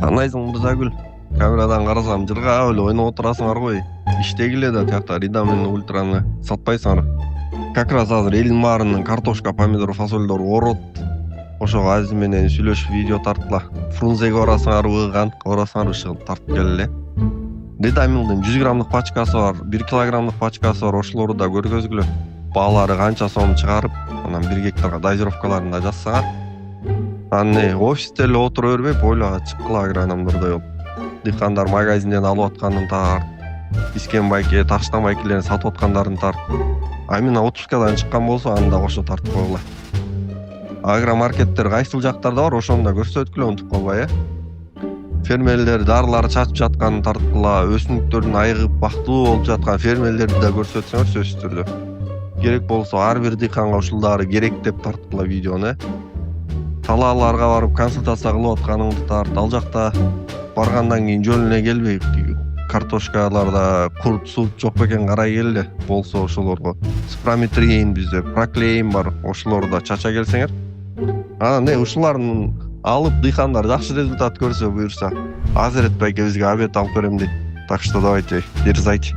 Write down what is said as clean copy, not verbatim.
Кандайсың Мырзагүл? Камерадан карасам жыргап эле ойноп отурасыңар го. Иштегиле да тиякта Рида менен Ультраны сатпайсыңар. Как раз азыр элдин баарынын картошка, помидор, фасольдору орот. Ошого Азиз менен сүйлөшүп видео тарттыла. Фрунзеге барасыңарбы, кантка барасыңарбы шыгып тартып келели. Редамилдин 100 граммдык пачкасы бар, 1 килограммдык пачкасы бар, ошолорду да көргөзгүлө. Баалары канча сом чыгарып, анан 1 гектарга дозировкаларын да жазсаңар. Аны офисте эле отура бербей, пойлага чыккыла агрономдордой болуп. Дыйкандар магазинден алып атканын тарт, искен байке, таштан байкелерин сатып аткандарын тарт. А эмне отпускадан чыккан болсо аны да кошо тартып койгула. Агромаркеттер кайсыл жактарда бар, ошону да көрсөткүлө, унутуп калбай, Фермерлер дарыларды чачып жатканын тарткыла, өсүмдүктөрдүн айыгып бактылуу болуп жаткан фермерлерди да көрсөтсөңөр сөзсүз түрдө. Керек болсо ар бир дыйканга ушулдары керек деп тарткыла видеону. Талааларга барып консультация кылып атканыңды тарт. Ал жакта баргандан кийин жөнүнө келбей, картошкаларда курт суут жок бекен карай келди. Болсо ошолорго спраметрин бизде, проклеин бар, ошолорду да чача келсеңер. Анан ушулардын алып дыйкандар жакшы результат көрсө буюрса, Азирет байке бизге обед алып берем дейт. Так что давайте, дерзайте.